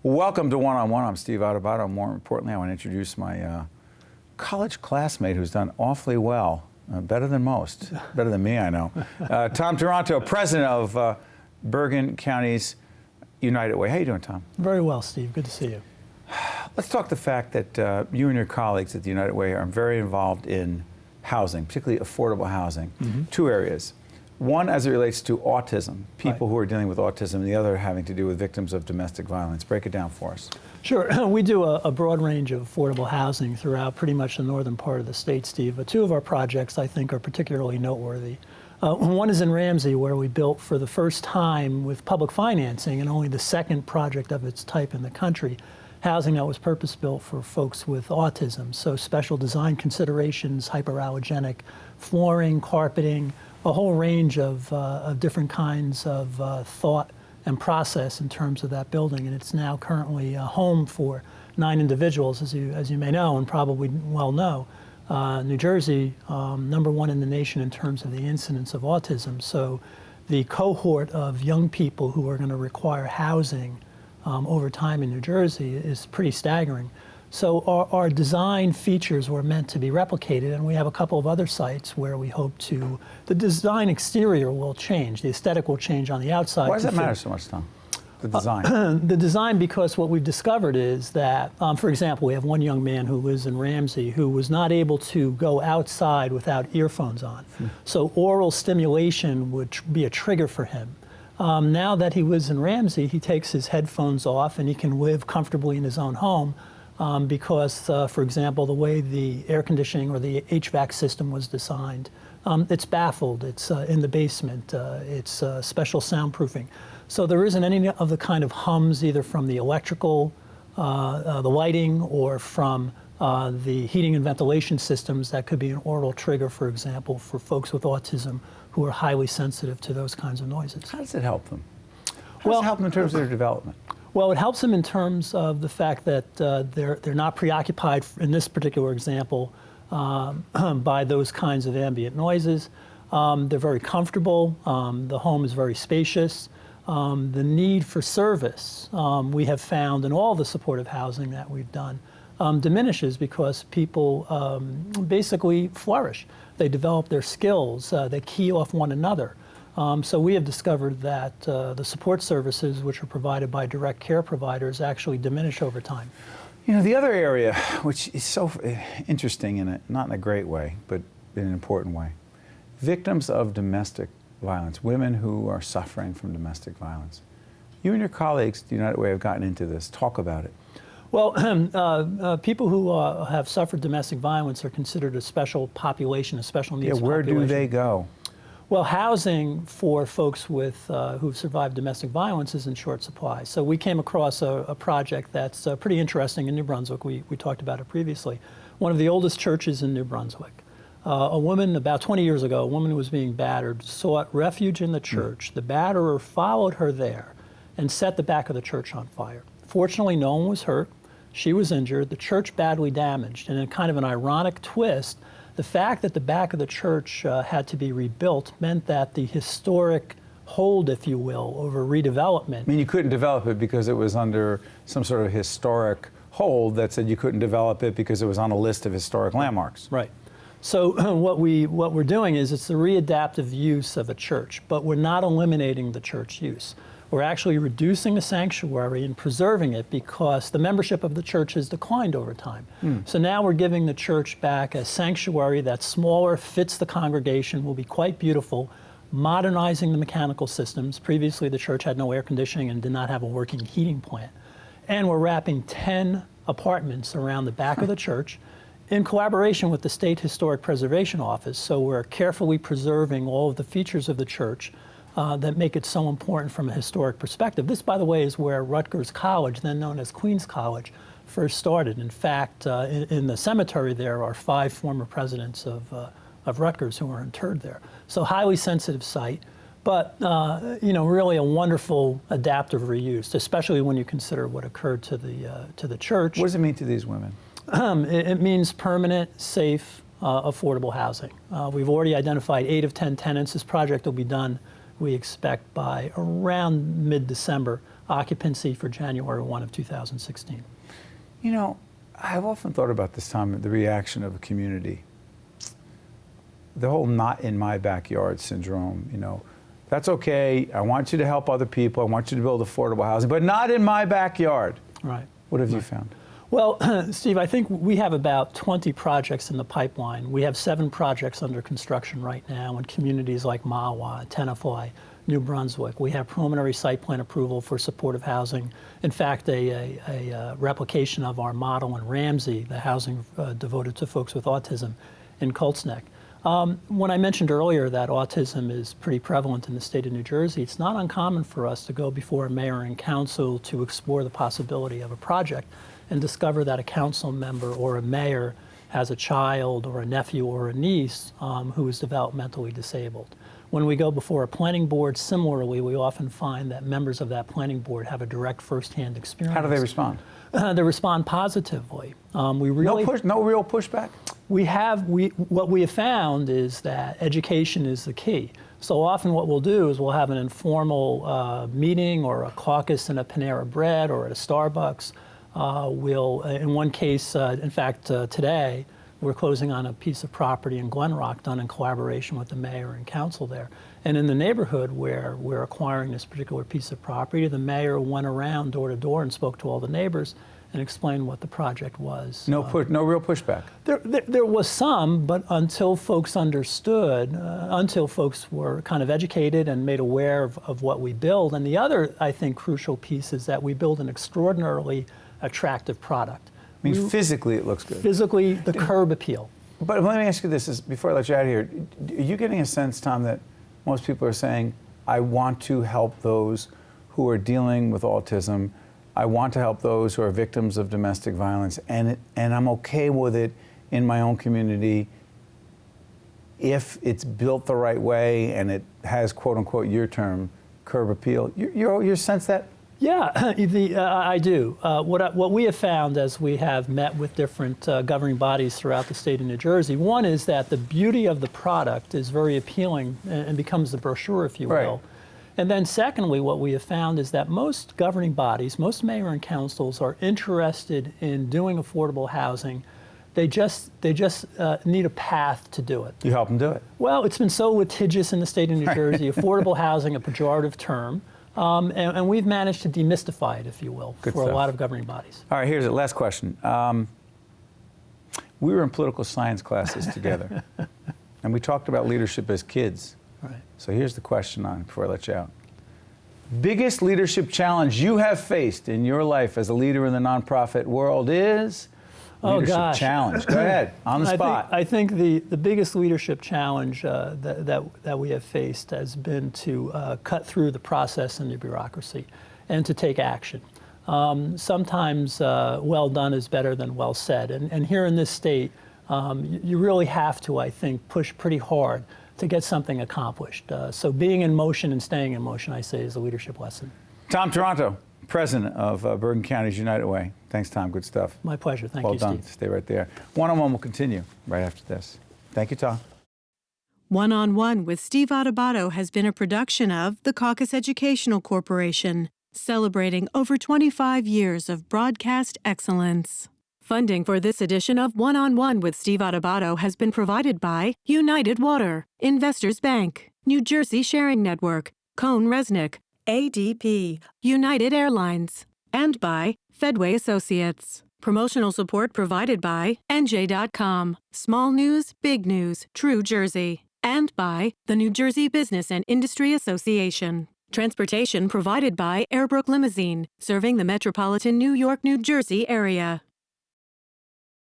Welcome to One on One. I'm Steve Adubato. More importantly, I want to introduce my college classmate who's done awfully well, better than most, better than me, I know. Tom Toronto, president of Bergen County's United Way. How you doing, Tom? Very well, Steve. Good to see you. Let's talk the fact that you and your colleagues at the United Way are very involved in housing, particularly affordable housing. Two areas. One, as it relates to autism, people who are dealing with autism, and the other having to do with victims of domestic violence. Break it down for us. Sure. We do a broad range of affordable housing throughout pretty much the northern part of the state, Steve. But two of our projects, I think, are particularly noteworthy. One is in Ramsey, where we built for the first time with public financing, and only the second project of its type in the country, housing that was purpose-built for folks with autism. So special design considerations, hyperallergenic flooring, carpeting, a whole range of different kinds of thought and process in terms of that building. And it's now currently a home for 9 individuals, as you may know and probably well know. New Jersey, #1 in the nation in terms of the incidence of autism. So the cohort of young people who are going to require housing over time in New Jersey is pretty staggering. So our design features were meant to be replicated, and we have a couple of other sites where we hope to, the design exterior will change, the aesthetic will change on the outside. Why does that matter so much, Tom? The design? The design, because what we've discovered is that, for example, we have one young man who lives in Ramsey who was not able to go outside without earphones on. So oral stimulation would be a trigger for him. Now that he lives in Ramsey, he takes his headphones off and he can live comfortably in his own home. Because, for example, the way the air conditioning or the HVAC system was designed, it's baffled, it's in the basement, it's special soundproofing. So there isn't any of the kind of hums either from the electrical, the lighting, or from the heating and ventilation systems that could be an oral trigger, for example, for folks with autism who are highly sensitive to those kinds of noises. How does it help them? How does it help them in terms of their development? Well, it helps them in terms of the fact that they're not preoccupied, in this particular example, by those kinds of ambient noises. They're very comfortable. The home is very spacious. The need for service, we have found in all the supportive housing that we've done, diminishes because people basically flourish. They develop their skills. They key off one another. So we have discovered that the support services which are provided by direct care providers actually diminish over time. You know, the other area, which is so interesting, not in a great way, but in an important way, victims of domestic violence, women who are suffering from domestic violence. You and your colleagues at the United Way have gotten into this. Talk about it. Well, people who have suffered domestic violence are considered a special population, a special needs population. Where do they go? Well, housing for folks with who've survived domestic violence is in short supply. So we came across a project that's pretty interesting in New Brunswick. We talked about it previously. One of the oldest churches in New Brunswick. A woman, about 20 years ago, a woman who was being battered, sought refuge in the church. The batterer followed her there and set the back of the church on fire. Fortunately, no one was hurt. She was injured. The church badly damaged. And in kind of an ironic twist, the fact that the back of the church had to be rebuilt meant that the historic hold, if you will, over redevelopment. I mean, you couldn't develop it because it was under some sort of historic hold that said you couldn't develop it because it was on a list of historic landmarks. Right. So what we're doing is it's the readaptive use of a church, but we're not eliminating the church use. We're actually reducing the sanctuary and preserving it because the membership of the church has declined over time. So now we're giving the church back a sanctuary that's smaller, fits the congregation, will be quite beautiful, modernizing the mechanical systems. Previously, the church had no air conditioning and did not have a working heating plant. And we're wrapping 10 apartments around the back of the church in collaboration with the State Historic Preservation Office. So we're carefully preserving all of the features of the church that make it so important from a historic perspective. This, by the way, is where Rutgers College, then known as Queens College, first started. In fact, in the cemetery there are 5 former presidents of Rutgers who are interred there. So highly sensitive site, but you know, really a wonderful adaptive reuse, especially when you consider what occurred to the church. What does it mean to these women? It means permanent, safe, affordable housing. We've already identified 8 of 10 tenants. This project will be done, we expect, by around mid-December. occupancy for January 1 of 2016. You know, I've often thought about this, Tom, the reaction of a community. The whole "not in my backyard" syndrome, you know. That's okay, I want you to help other people, I want you to build affordable housing, but not in my backyard. Right. What have you found? Well, Steve, I think we have about 20 projects in the pipeline. We have 7 projects under construction right now in communities like Mahwah, Tenafly, New Brunswick. We have preliminary site plan approval for supportive housing. In fact, a replication of our model in Ramsey, the housing devoted to folks with autism in Colts Neck. When I mentioned earlier that autism is pretty prevalent in the state of New Jersey, it's not uncommon for us to go before a mayor and council to explore the possibility of a project and discover that a council member or a mayor has a child or a nephew or a niece who is developmentally disabled. When we go before a planning board, similarly, we often find that members of that planning board have a direct firsthand experience. How do they respond? They respond positively. We really No real pushback? What we have found is that education is the key. So often what we'll do is we'll have an informal meeting or a caucus in a Panera Bread or at a Starbucks. We'll, in one case, in fact, today, we're closing on a piece of property in Glen Rock done in collaboration with the mayor and council there. And in the neighborhood where we're acquiring this particular piece of property, the mayor went around door to door and spoke to all the neighbors and explained what the project was. No real pushback? There was some, but until folks understood, until folks were kind of educated and made aware of what we build. And the other, I think, crucial piece is that we build an extraordinarily attractive product. I mean, physically it looks good. Physically, the curb appeal. But let me ask you this, before I let you out of here. Are you getting a sense, Tom, that most people are saying, I want to help those who are dealing with autism, I want to help those who are victims of domestic violence, and I'm okay with it in my own community if it's built the right way and it has, quote unquote, your term, curb appeal? You sense that? Yeah, I do. What we have found as we have met with different governing bodies throughout the state of New Jersey, one is that the beauty of the product is very appealing and becomes the brochure, if you will. Right. And then secondly, what we have found is that most governing bodies, most mayor and councils are interested in doing affordable housing. They just need a path to do it. You help them do it? Well, it's been so litigious in the state of New Jersey, affordable housing, a pejorative term. And we've managed to demystify it, if you will, Good for stuff. a lot of governing bodies. All right, here's the last question. We were in political science classes together, and we talked about leadership as kids. Right. So here's the question before I let you out. Biggest leadership challenge you have faced in your life as a leader in the nonprofit world is? Leadership challenge. Go ahead, on the spot. I think the biggest leadership challenge that we have faced has been to cut through the process and the bureaucracy and to take action. Sometimes well done is better than well said. And here in this state, you really have to, I think, push pretty hard to get something accomplished. So being in motion and staying in motion, I say, is a leadership lesson. Tom Taranto, president of Bergen County United Way. Thanks, Tom. Good stuff. My pleasure. Thank you, Well done. Steve. Stay right there. One-on-one will continue right after this. Thank you, Tom. One-on-One with Steve Adubato has been a production of the Caucus Educational Corporation, celebrating over 25 years of broadcast excellence. Funding for this edition of One-on-One with Steve Adubato has been provided by United Water, Investors Bank, New Jersey Sharing Network, Cone Resnick, ADP, United Airlines, and by Fedway Associates. Promotional support provided by NJ.com, Small News, Big News, True Jersey, and by the New Jersey Business and Industry Association. Transportation provided by Airbrook Limousine, serving the metropolitan New York, New Jersey area.